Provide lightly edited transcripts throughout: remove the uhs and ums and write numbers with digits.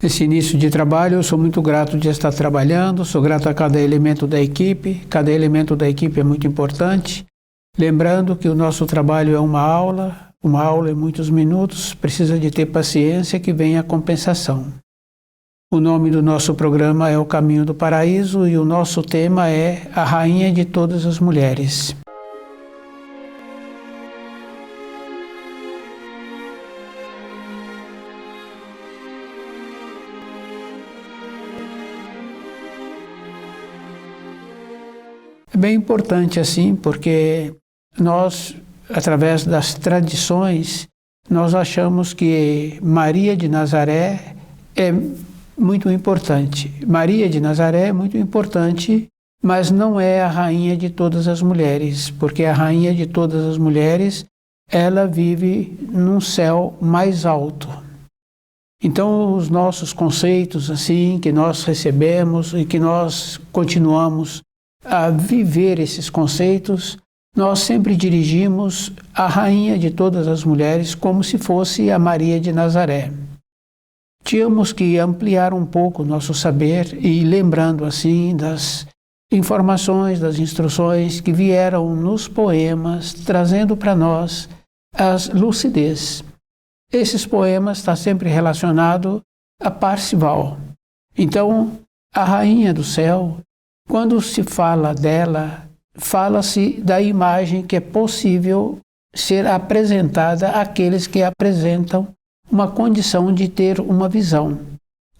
Nesse início de trabalho, eu sou muito grato de estar trabalhando, sou grato a cada elemento da equipe, cada elemento da equipe é muito importante. Lembrando que o nosso trabalho é uma aula em muitos minutos, precisa de ter paciência que vem a compensação. O nome do nosso programa é O Caminho do Paraíso e o nosso tema é A Rainha de Todas as Mulheres. É bem importante assim, porque nós, através das tradições, nós achamos que Maria de Nazaré é muito importante. Maria de Nazaré é muito importante, mas não é a rainha de todas as mulheres, porque a rainha de todas as mulheres, ela vive num céu mais alto. Então, os nossos conceitos assim, que nós recebemos e que nós continuamos a viver esses conceitos, nós sempre dirigimos a rainha de todas as mulheres como se fosse a Maria de Nazaré. Tínhamos que ampliar um pouco o nosso saber e lembrando assim das informações, das instruções que vieram nos poemas, trazendo para nós a lucidez. Esses poemas estão sempre relacionados a Parsival. Então, a rainha do céu, quando se fala dela, fala-se da imagem que é possível ser apresentada àqueles que apresentam uma condição de ter uma visão.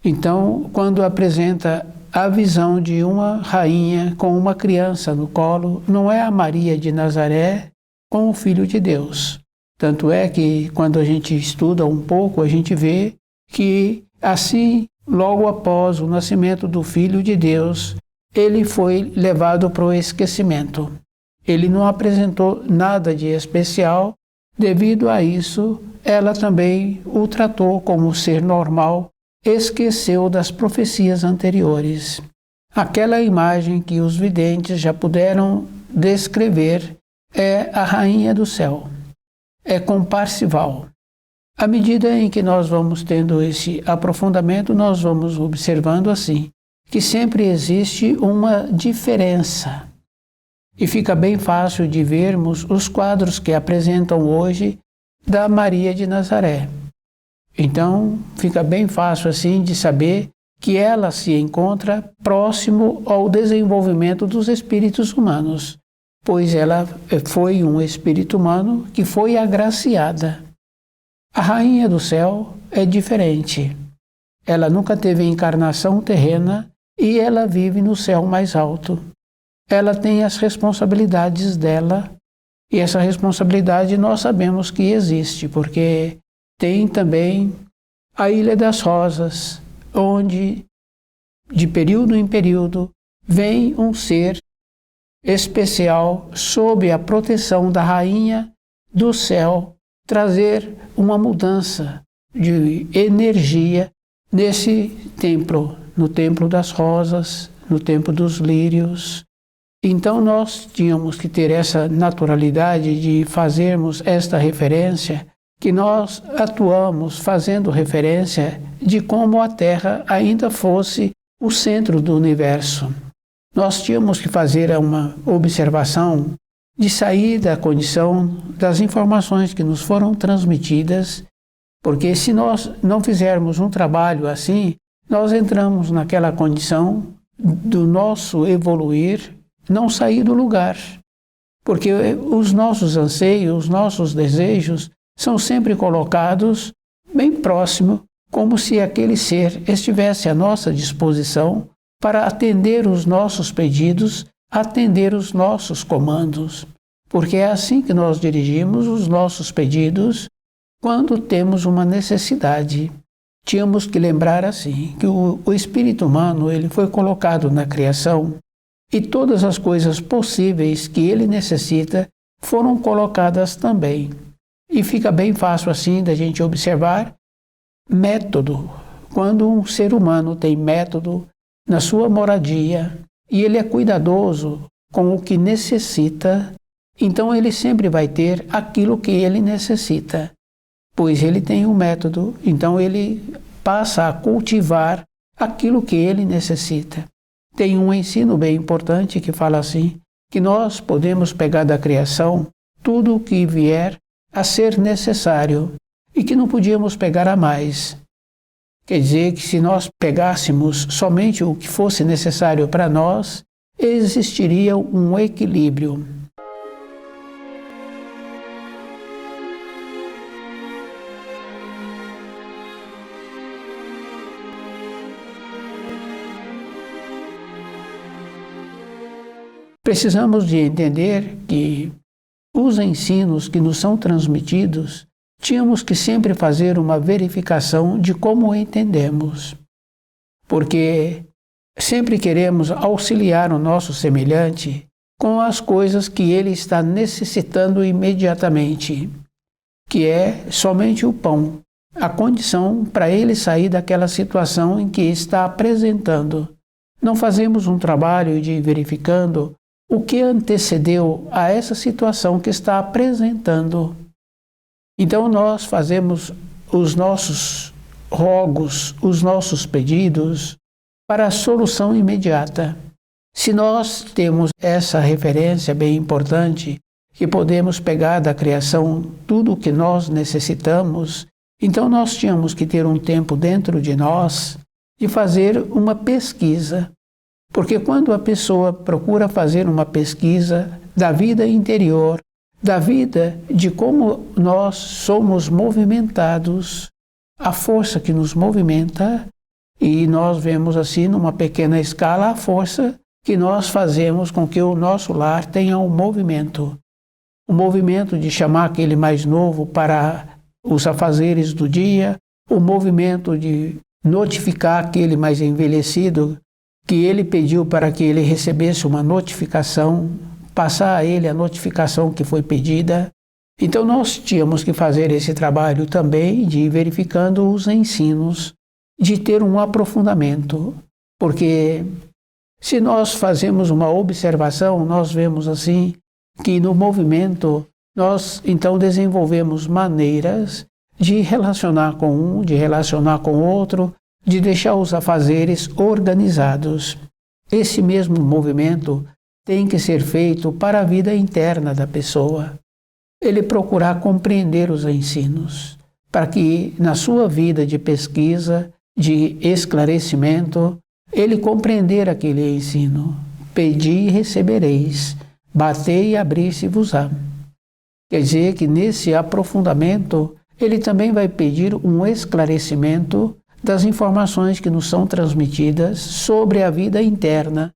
Então, quando apresenta a visão de uma rainha com uma criança no colo, não é a Maria de Nazaré com o Filho de Deus. Tanto é que, quando a gente estuda um pouco, a gente vê que, assim, logo após o nascimento do Filho de Deus, ele foi levado para o esquecimento. Ele não apresentou nada de especial, devido a isso, ela também o tratou como ser normal, esqueceu das profecias anteriores. Aquela imagem que os videntes já puderam descrever é a rainha do céu, é com Parsival. À medida em que nós vamos tendo esse aprofundamento, nós vamos observando assim, que sempre existe uma diferença. E fica bem fácil de vermos os quadros que apresentam hoje da Maria de Nazaré. Então, fica bem fácil assim de saber que ela se encontra próximo ao desenvolvimento dos espíritos humanos, pois ela foi um espírito humano que foi agraciada. A rainha do céu é diferente. Ela nunca teve encarnação terrena e ela vive no céu mais alto. Ela tem as responsabilidades dela, e essa responsabilidade nós sabemos que existe, porque tem também a Ilha das Rosas, onde, de período em período, vem um ser especial, sob a proteção da Rainha do Céu, trazer uma mudança de energia nesse templo, no Templo das Rosas, no Templo dos Lírios. Então nós tínhamos que ter essa naturalidade de fazermos esta referência, que nós atuamos fazendo referência de como a Terra ainda fosse o centro do universo. Nós tínhamos que fazer uma observação de sair da condição das informações que nos foram transmitidas, porque se nós não fizermos um trabalho assim, nós entramos naquela condição do nosso evoluir, não sair do lugar. Porque os nossos anseios, os nossos desejos são sempre colocados bem próximo, como se aquele ser estivesse à nossa disposição para atender os nossos pedidos, atender os nossos comandos. Porque é assim que nós dirigimos os nossos pedidos quando temos uma necessidade. Tínhamos que lembrar assim, que o espírito humano ele foi colocado na criação e todas as coisas possíveis que ele necessita foram colocadas também. E fica bem fácil assim da gente observar método. Quando um ser humano tem método na sua moradia e ele é cuidadoso com o que necessita, então ele sempre vai ter aquilo que ele necessita, pois ele tem um método, então ele passa a cultivar aquilo que ele necessita. Tem um ensino bem importante que fala assim, que nós podemos pegar da criação tudo o que vier a ser necessário e que não podíamos pegar a mais. Quer dizer que se nós pegássemos somente o que fosse necessário para nós, existiria um equilíbrio. Precisamos de entender que os ensinos que nos são transmitidos, tínhamos que sempre fazer uma verificação de como entendemos. Porque sempre queremos auxiliar o nosso semelhante com as coisas que ele está necessitando imediatamente, que é somente o pão, a condição para ele sair daquela situação em que está apresentando. Não fazemos um trabalho de ir verificando o que antecedeu a essa situação que está apresentando. Então nós fazemos os nossos rogos, os nossos pedidos para a solução imediata. Se nós temos essa referência bem importante, que podemos pegar da criação tudo o que nós necessitamos, então nós tínhamos que ter um tempo dentro de nós de fazer uma pesquisa. Porque quando a pessoa procura fazer uma pesquisa da vida interior, da vida de como nós somos movimentados, a força que nos movimenta, e nós vemos assim numa pequena escala a força que nós fazemos com que o nosso lar tenha um movimento. O movimento de chamar aquele mais novo para os afazeres do dia, o movimento de notificar aquele mais envelhecido que ele pediu para que ele recebesse uma notificação, passar a ele a notificação que foi pedida. Então nós tínhamos que fazer esse trabalho também de ir verificando os ensinos, de ter um aprofundamento, porque se nós fazemos uma observação, nós vemos assim que no movimento nós então desenvolvemos maneiras de relacionar com um, de relacionar com outro, de deixar os afazeres organizados. Esse mesmo movimento tem que ser feito para a vida interna da pessoa. Ele procurar compreender os ensinos, para que na sua vida de pesquisa, de esclarecimento, ele compreender aquele ensino. Pedi e recebereis, batei e abrir-se-vos-á. Quer dizer que nesse aprofundamento, ele também vai pedir um esclarecimento das informações que nos são transmitidas sobre a vida interna,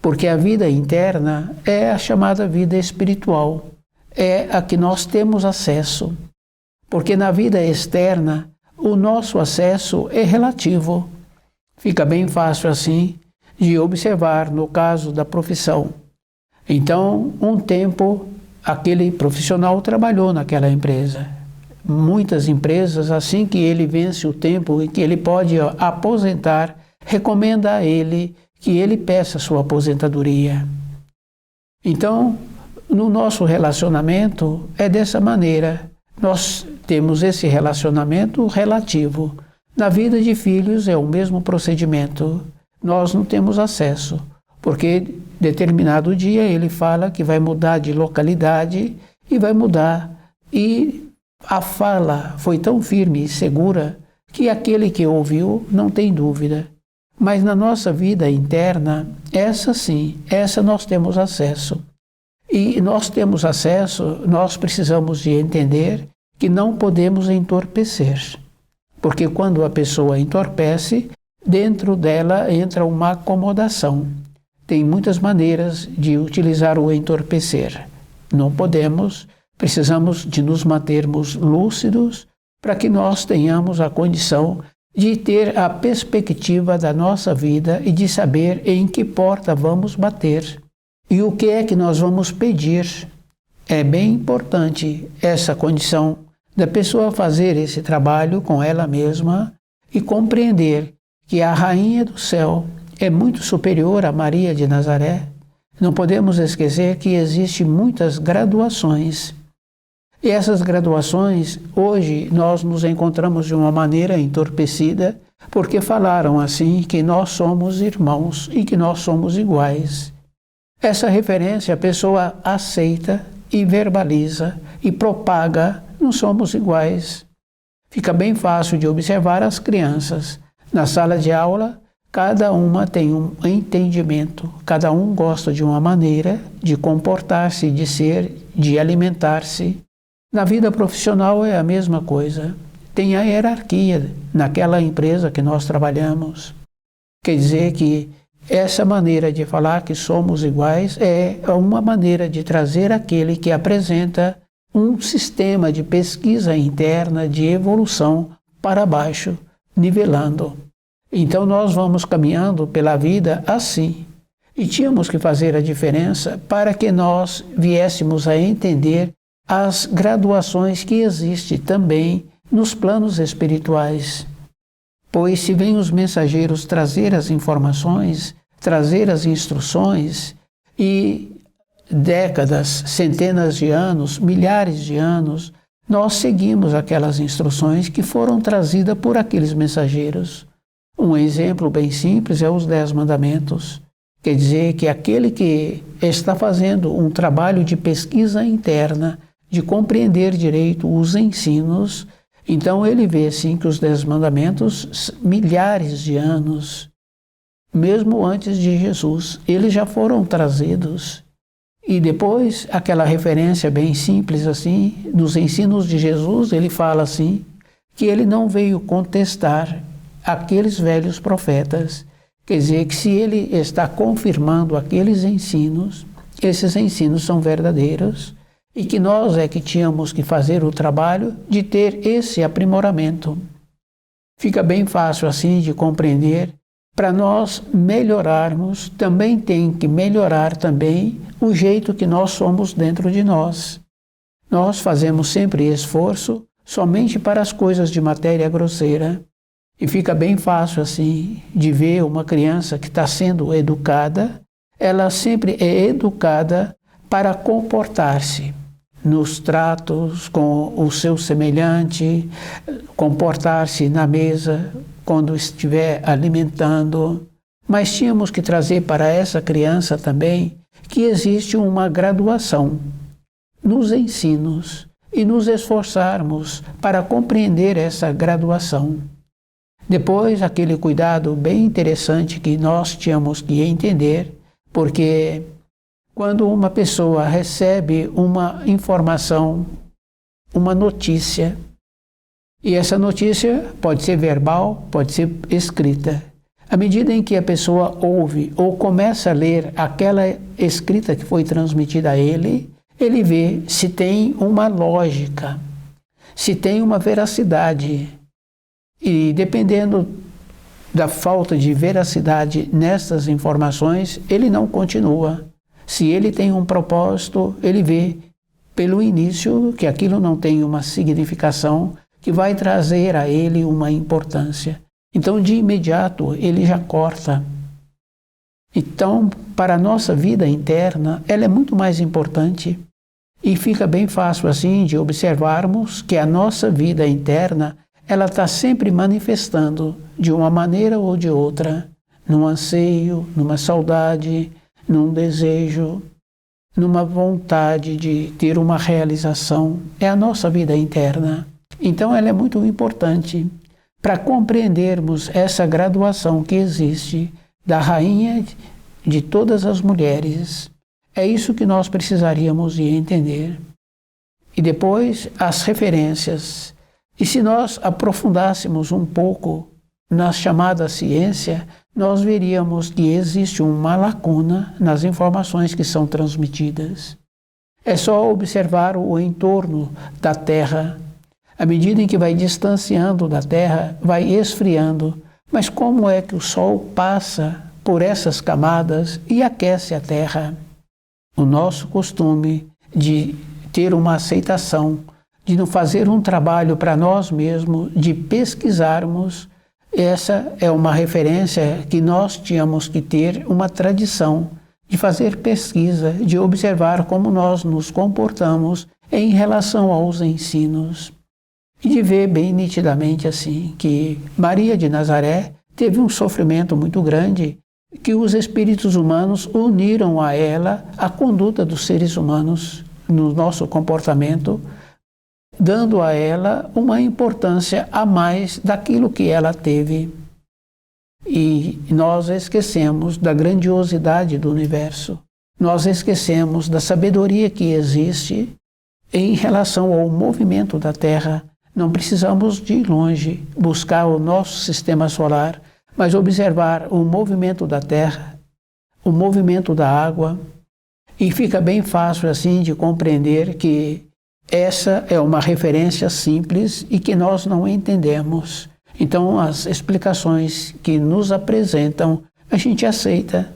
porque a vida interna é a chamada vida espiritual, é a que nós temos acesso, porque na vida externa o nosso acesso é relativo. Fica bem fácil assim de observar no caso da profissão. Então, um tempo aquele profissional trabalhou naquela empresa. Muitas empresas, assim que ele vence o tempo em que ele pode aposentar, recomenda a ele que ele peça sua aposentadoria. Então, no nosso relacionamento é dessa maneira. Nós temos esse relacionamento relativo. Na vida de filhos é o mesmo procedimento. Nós não temos acesso, porque determinado dia ele fala que vai mudar de localidade e vai mudar. E a fala foi tão firme e segura que aquele que ouviu não tem dúvida. Mas na nossa vida interna, essa sim, essa nós temos acesso. E nós temos acesso, nós precisamos de entender que não podemos entorpecer. Porque quando a pessoa entorpece, dentro dela entra uma acomodação. Tem muitas maneiras de utilizar o entorpecer. Não podemos. Precisamos de nos mantermos lúcidos para que nós tenhamos a condição de ter a perspectiva da nossa vida e de saber em que porta vamos bater e o que é que nós vamos pedir. É bem importante essa condição da pessoa fazer esse trabalho com ela mesma e compreender que a Rainha do Céu é muito superior a Maria de Nazaré. Não podemos esquecer que existem muitas graduações. E essas graduações, hoje, nós nos encontramos de uma maneira entorpecida, porque falaram assim que nós somos irmãos e que nós somos iguais. Essa referência a pessoa aceita e verbaliza e propaga, não somos iguais. Fica bem fácil de observar as crianças. Na sala de aula, cada uma tem um entendimento, cada um gosta de uma maneira de comportar-se, de ser, de alimentar-se. Na vida profissional é a mesma coisa. Tem a hierarquia naquela empresa que nós trabalhamos. Quer dizer que essa maneira de falar que somos iguais é uma maneira de trazer aquele que apresenta um sistema de pesquisa interna, de evolução para baixo, nivelando. Então nós vamos caminhando pela vida assim. E tínhamos que fazer a diferença para que nós viéssemos a entender as graduações que existem também nos planos espirituais. Pois se vêm os mensageiros trazer as informações, trazer as instruções, e décadas, centenas de anos, milhares de anos, nós seguimos aquelas instruções que foram trazidas por aqueles mensageiros. Um exemplo bem simples é os 10 mandamentos. Quer dizer que aquele que está fazendo um trabalho de pesquisa interna, de compreender direito os ensinos, então ele vê sim que os 10 mandamentos, milhares de anos, mesmo antes de Jesus, eles já foram trazidos. E depois, aquela referência bem simples assim, nos ensinos de Jesus, ele fala assim, que ele não veio contestar aqueles velhos profetas. Quer dizer que se ele está confirmando aqueles ensinos, esses ensinos são verdadeiros e que nós é que tínhamos que fazer o trabalho de ter esse aprimoramento. Fica bem fácil assim de compreender. Para nós melhorarmos, também tem que melhorar também o jeito que nós somos dentro de nós. Nós fazemos sempre esforço somente para as coisas de matéria grosseira. E fica bem fácil assim de ver uma criança que está sendo educada, ela sempre é educada para comportar-se nos tratos com o seu semelhante, comportar-se na mesa quando estiver alimentando. Mas tínhamos que trazer para essa criança também que existe uma graduação nos ensinos e nos esforçarmos para compreender essa graduação. Depois, aquele cuidado bem interessante que nós tínhamos que entender, porque quando uma pessoa recebe uma informação, uma notícia, e essa notícia pode ser verbal, pode ser escrita. À medida em que a pessoa ouve ou começa a ler aquela escrita que foi transmitida a ele vê se tem uma lógica, se tem uma veracidade. E dependendo da falta de veracidade nessas informações, ele não continua. Se ele tem um propósito, ele vê pelo início que aquilo não tem uma significação que vai trazer a ele uma importância. Então, de imediato, ele já corta. Então, para a nossa vida interna, ela é muito mais importante. E fica bem fácil assim de observarmos que a nossa vida interna ela está sempre manifestando de uma maneira ou de outra, num anseio, numa saudade, num desejo, numa vontade de ter uma realização. É a nossa vida interna. Então ela é muito importante para compreendermos essa graduação que existe da rainha de todas as mulheres. É isso que nós precisaríamos de entender. E depois as referências. E se nós aprofundássemos um pouco na chamada ciência, nós veríamos que existe uma lacuna nas informações que são transmitidas. É só observar o entorno da Terra. À medida em que vai distanciando da Terra, vai esfriando. Mas como é que o Sol passa por essas camadas e aquece a Terra? O nosso costume de ter uma aceitação de não fazer um trabalho para nós mesmos, de pesquisarmos. Essa é uma referência que nós tínhamos que ter uma tradição de fazer pesquisa, de observar como nós nos comportamos em relação aos ensinos. E de ver bem nitidamente assim que Maria de Nazaré teve um sofrimento muito grande, que os espíritos humanos uniram a ela a conduta dos seres humanos no nosso comportamento, dando a ela uma importância a mais daquilo que ela teve. E nós esquecemos da grandiosidade do universo. Nós esquecemos da sabedoria que existe em relação ao movimento da Terra. Não precisamos de ir longe, buscar o nosso sistema solar, mas observar o movimento da Terra, o movimento da água, e fica bem fácil assim de compreender que essa é uma referência simples e que nós não entendemos. Então, as explicações que nos apresentam, a gente aceita.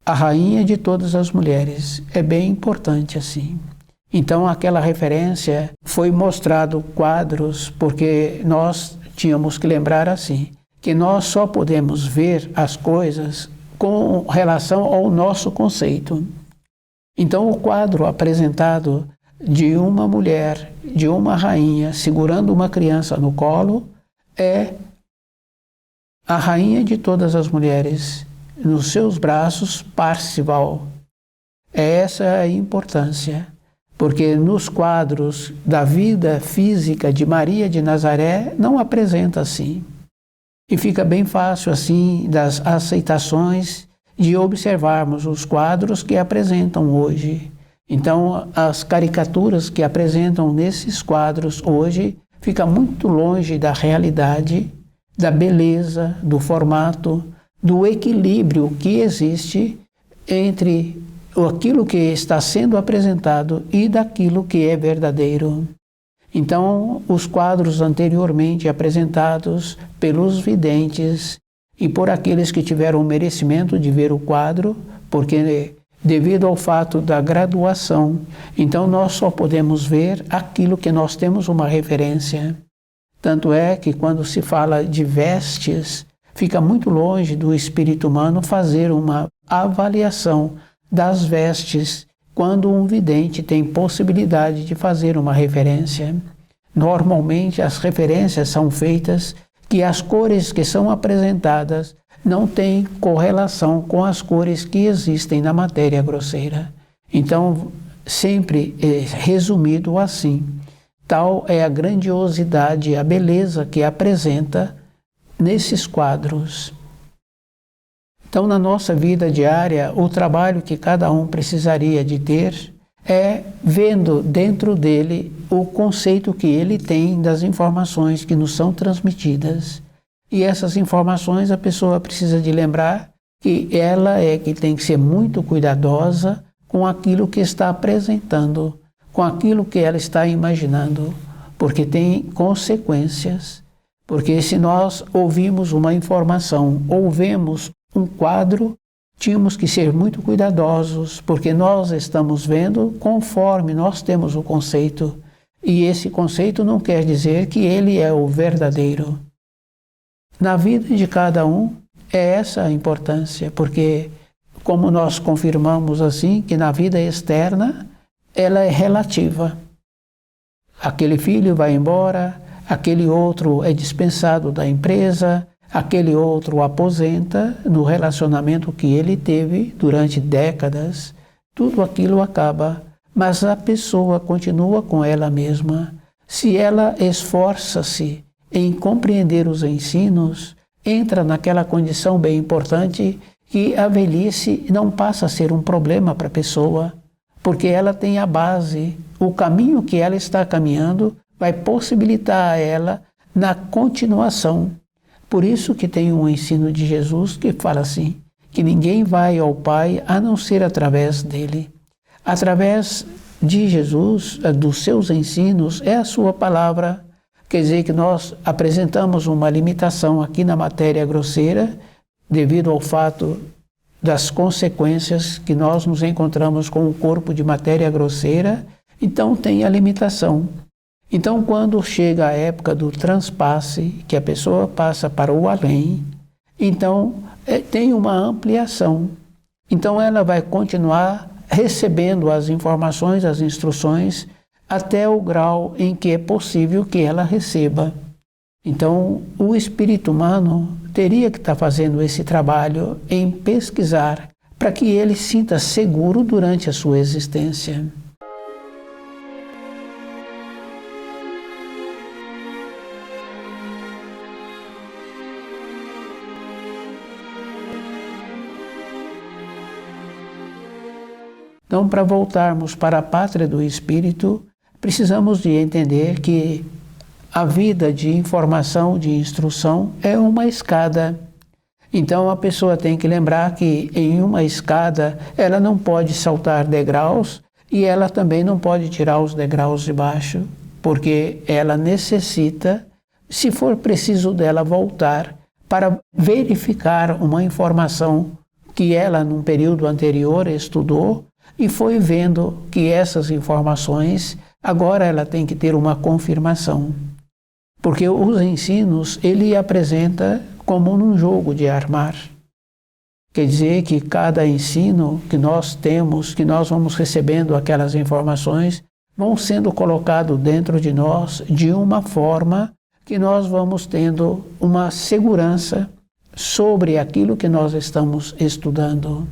A rainha de todas as mulheres é bem importante assim. Então, aquela referência foi mostrado quadros, porque nós tínhamos que lembrar assim, que nós só podemos ver as coisas com relação ao nosso conceito. Então, o quadro apresentado de uma mulher, de uma rainha, segurando uma criança no colo, é a rainha de todas as mulheres, nos seus braços, Parcival. Essa é a importância. Porque nos quadros da vida física de Maria de Nazaré não apresenta assim. E fica bem fácil assim das aceitações de observarmos os quadros que apresentam hoje. Então, as caricaturas que apresentam nesses quadros hoje fica muito longe da realidade, da beleza, do formato, do equilíbrio que existe entre aquilo que está sendo apresentado e daquilo que é verdadeiro. Então, os quadros anteriormente apresentados pelos videntes e por aqueles que tiveram o merecimento de ver o quadro, porque devido ao fato da graduação, então nós só podemos ver aquilo que nós temos uma referência. Tanto é que quando se fala de vestes, fica muito longe do espírito humano fazer uma avaliação das vestes quando um vidente tem possibilidade de fazer uma referência. Normalmente as referências são feitas que as cores que são apresentadas não têm correlação com as cores que existem na matéria grosseira. Então, sempre é resumido assim. Tal é a grandiosidade, a beleza que apresenta nesses quadros. Então, na nossa vida diária, o trabalho que cada um precisaria de ter é vendo dentro dele o conceito que ele tem das informações que nos são transmitidas. E essas informações a pessoa precisa de lembrar que ela é que tem que ser muito cuidadosa com aquilo que está apresentando, com aquilo que ela está imaginando, porque tem consequências. Porque se nós ouvimos uma informação ou vemos um quadro, tínhamos que ser muito cuidadosos, porque nós estamos vendo conforme nós temos o conceito. E esse conceito não quer dizer que ele é o verdadeiro. Na vida de cada um, é essa a importância, porque como nós confirmamos assim, que na vida externa, ela é relativa. Aquele filho vai embora, aquele outro é dispensado da empresa, aquele outro aposenta no relacionamento que ele teve durante décadas. Tudo aquilo acaba, mas a pessoa continua com ela mesma. Se ela esforça-se em compreender os ensinos, entra naquela condição bem importante que a velhice não passa a ser um problema para a pessoa, porque ela tem a base, o caminho que ela está caminhando vai possibilitar a ela na continuação. Por isso que tem um ensino de Jesus que fala assim, que ninguém vai ao Pai a não ser através dele. Através de Jesus, dos seus ensinos, é a sua palavra, quer dizer que nós apresentamos uma limitação aqui na matéria grosseira, devido ao fato das consequências que nós nos encontramos com o corpo de matéria grosseira, então tem a limitação. Então, quando chega a época do transpasse, que a pessoa passa para o além, então tem uma ampliação. Então ela vai continuar recebendo as informações, as instruções, até o grau em que é possível que ela receba. Então, o espírito humano teria que estar fazendo esse trabalho em pesquisar para que ele se sinta seguro durante a sua existência. Então, para voltarmos para a pátria do espírito, precisamos de entender que a vida de informação, de instrução, é uma escada. Então a pessoa tem que lembrar que em uma escada ela não pode saltar degraus e ela também não pode tirar os degraus de baixo, porque ela necessita, se for preciso dela voltar, para verificar uma informação que ela num período anterior estudou e foi vendo que essas informações, agora ela tem que ter uma confirmação. Porque os ensinos ele apresenta como num jogo de armar. Quer dizer que cada ensino que nós temos, que nós vamos recebendo aquelas informações, vão sendo colocados dentro de nós de uma forma que nós vamos tendo uma segurança sobre aquilo que nós estamos estudando.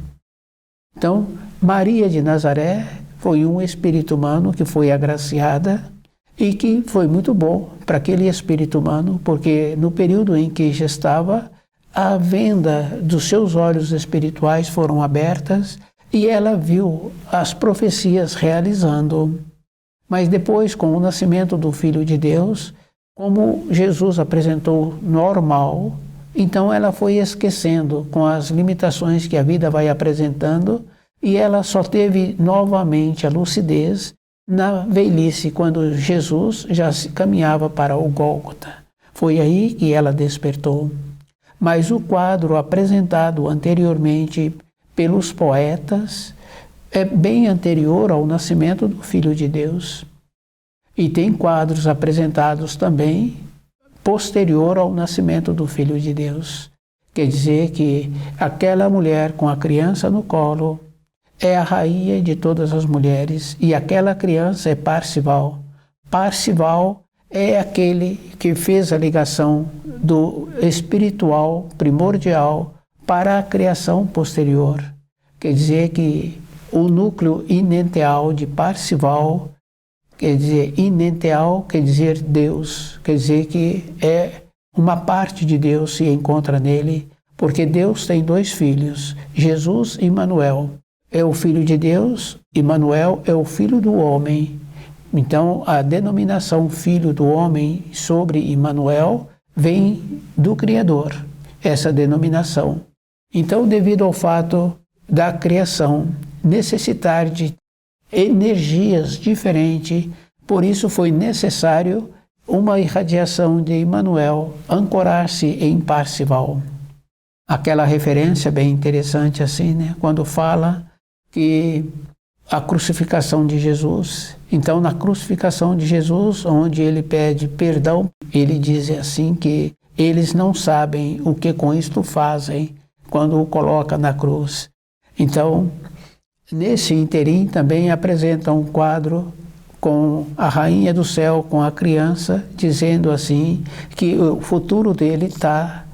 Então, Maria de Nazaré foi um espírito humano que foi agraciada e que foi muito bom para aquele espírito humano, porque no período em que gestava, a venda dos seus olhos espirituais foram abertas e ela viu as profecias realizando. Mas depois, com o nascimento do Filho de Deus, como Jesus apresentou normal, então ela foi esquecendo com as limitações que a vida vai apresentando e ela só teve novamente a lucidez na velhice, quando Jesus já se caminhava para o Gólgota. Foi aí que ela despertou. Mas o quadro apresentado anteriormente pelos poetas é bem anterior ao nascimento do Filho de Deus. E tem quadros apresentados também posterior ao nascimento do Filho de Deus. Quer dizer que aquela mulher com a criança no colo é a rainha de todas as mulheres e aquela criança é Parsival. Parsival é aquele que fez a ligação do espiritual primordial para a criação posterior. Quer dizer que o núcleo inenteal de Parsival, quer dizer, inenteal quer dizer Deus, quer dizer que é uma parte de Deus se encontra nele, porque Deus tem dois filhos, Jesus e Manuel. É o Filho de Deus e Manuel é o Filho do homem. Então, a denominação Filho do homem sobre Emmanuel vem do Criador, essa denominação. Então, devido ao fato da criação necessitar de energias diferentes, por isso foi necessário uma irradiação de Emmanuel ancorar-se em Parsival. Aquela referência bem interessante assim, né? Quando fala que a crucificação de Jesus. Então, na crucificação de Jesus, onde ele pede perdão, ele diz assim que eles não sabem o que com isto fazem quando o coloca na cruz. Então, nesse interim também apresenta um quadro com a rainha do céu, com a criança, dizendo assim que o futuro dele está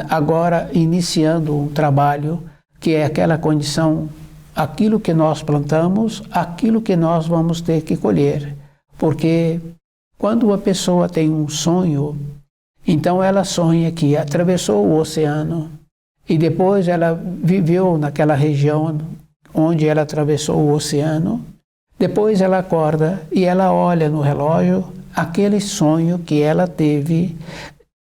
agora iniciando um trabalho que é aquela condição. Aquilo que nós plantamos, aquilo que nós vamos ter que colher. Porque quando a pessoa tem um sonho, então ela sonha que atravessou o oceano e depois ela viveu naquela região onde ela atravessou o oceano. Depois ela acorda e ela olha no relógio, aquele sonho que ela teve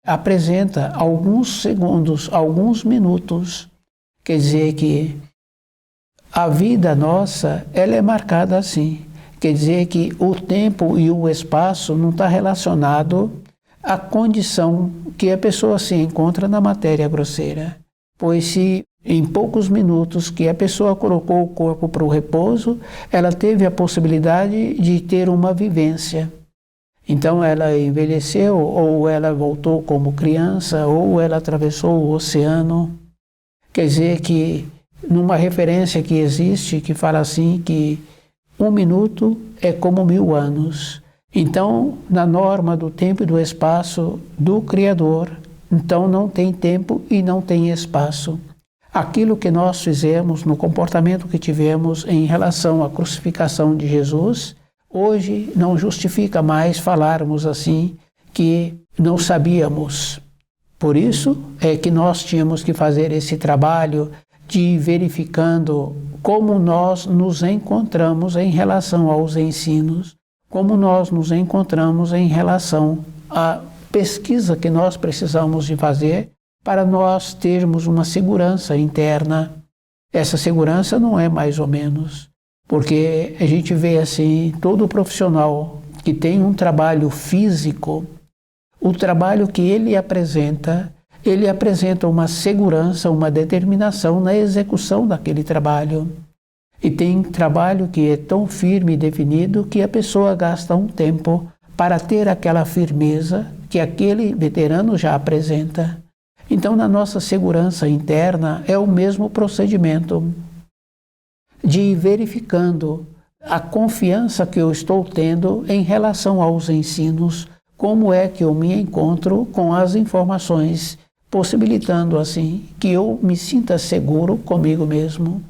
apresenta alguns segundos, alguns minutos. Quer dizer que a vida nossa, ela é marcada assim. Quer dizer que o tempo e o espaço não está relacionado à condição que a pessoa se encontra na matéria grosseira. Pois se em poucos minutos que a pessoa colocou o corpo para o repouso, ela teve a possibilidade de ter uma vivência. Então ela envelheceu, ou ela voltou como criança, ou ela atravessou o oceano. Quer dizer que numa referência que existe, que fala assim que 1 minuto é como 1000 anos. Então, na norma do tempo e do espaço do Criador, então não tem tempo e não tem espaço. Aquilo que nós fizemos no comportamento que tivemos em relação à crucificação de Jesus, hoje não justifica mais falarmos assim que não sabíamos. Por isso é que nós tínhamos que fazer esse trabalho de ir verificando como nós nos encontramos em relação aos ensinos, como nós nos encontramos em relação à pesquisa que nós precisamos de fazer para nós termos uma segurança interna. Essa segurança não é mais ou menos, porque a gente vê assim, todo profissional que tem um trabalho físico, o trabalho que ele apresenta uma segurança, uma determinação na execução daquele trabalho. E tem trabalho que é tão firme e definido que a pessoa gasta um tempo para ter aquela firmeza que aquele veterano já apresenta. Então, na nossa segurança interna, é o mesmo procedimento de ir verificando a confiança que eu estou tendo em relação aos ensinos, como é que eu me encontro com as informações, possibilitando assim que eu me sinta seguro comigo mesmo.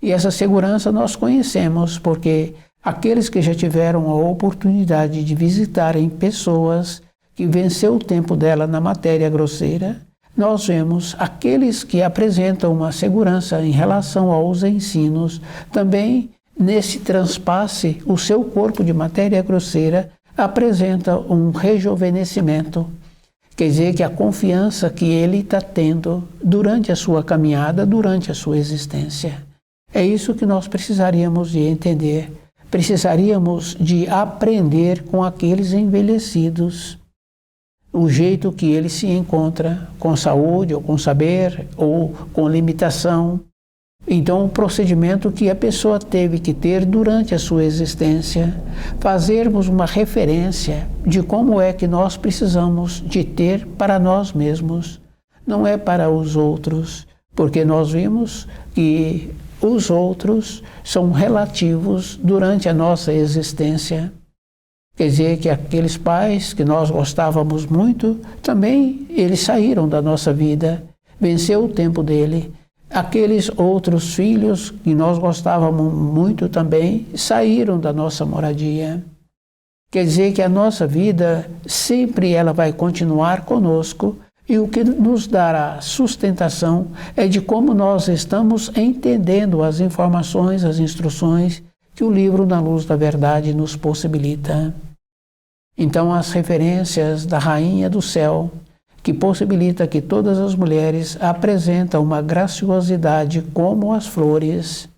E essa segurança nós conhecemos porque aqueles que já tiveram a oportunidade de visitarem pessoas que venceu o tempo dela na matéria grosseira, nós vemos aqueles que apresentam uma segurança em relação aos ensinos, também nesse transpasse, o seu corpo de matéria grosseira apresenta um rejuvenescimento. Quer dizer que a confiança que ele está tendo durante a sua caminhada, durante a sua existência. É isso que nós precisaríamos de entender. Precisaríamos de aprender com aqueles envelhecidos. O jeito que ele se encontra, com saúde, ou com saber, ou com limitação. Então, o procedimento que a pessoa teve que ter durante a sua existência, fazermos uma referência de como é que nós precisamos de ter para nós mesmos, não é para os outros, porque nós vimos que os outros são relativos durante a nossa existência. Quer dizer que aqueles pais que nós gostávamos muito, também eles saíram da nossa vida, venceu o tempo dele. Aqueles outros filhos que nós gostávamos muito também, saíram da nossa moradia. Quer dizer que a nossa vida sempre ela vai continuar conosco e o que nos dará sustentação é de como nós estamos entendendo as informações, as instruções que o livro Na Luz da Verdade nos possibilita. Então, as referências da Rainha do Céu, que possibilita que todas as mulheres apresentam uma graciosidade como as flores,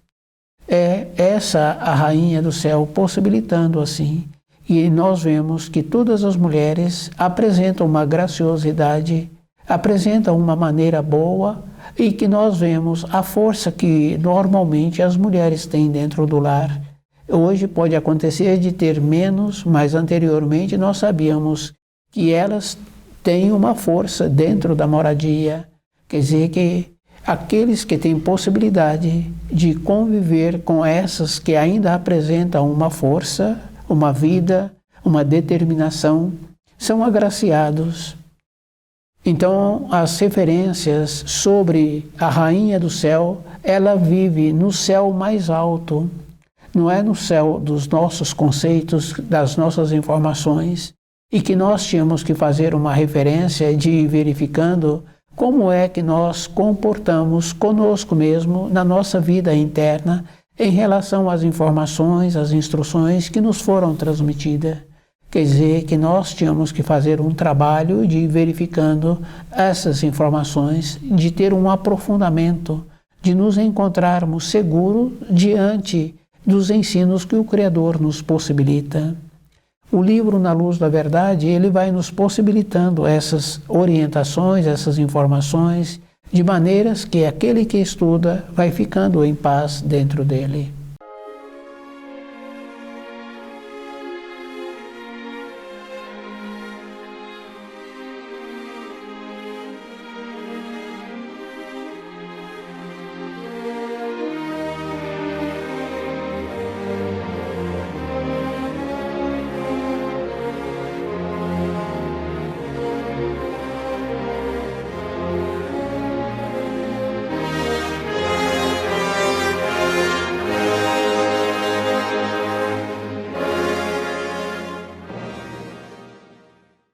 é essa a Rainha do Céu possibilitando assim. E nós vemos que todas as mulheres apresentam uma graciosidade, apresentam uma maneira boa e que nós vemos a força que normalmente as mulheres têm dentro do lar. Hoje pode acontecer de ter menos, mas anteriormente nós sabíamos que elas têm uma força dentro da moradia. Quer dizer que aqueles que têm possibilidade de conviver com essas que ainda apresentam uma força, uma vida, uma determinação, são agraciados. Então, as referências sobre a Rainha do Céu, ela vive no céu mais alto, não é no céu dos nossos conceitos, das nossas informações, e que nós tínhamos que fazer uma referência de ir verificando como é que nós comportamos conosco mesmo na nossa vida interna em relação às informações, às instruções que nos foram transmitidas. Quer dizer que nós tínhamos que fazer um trabalho de ir verificando essas informações, de ter um aprofundamento, de nos encontrarmos seguros diante dos ensinos que o Criador nos possibilita. O livro Na Luz da Verdade, ele vai nos possibilitando essas orientações, essas informações, de maneiras que aquele que estuda vai ficando em paz dentro dele.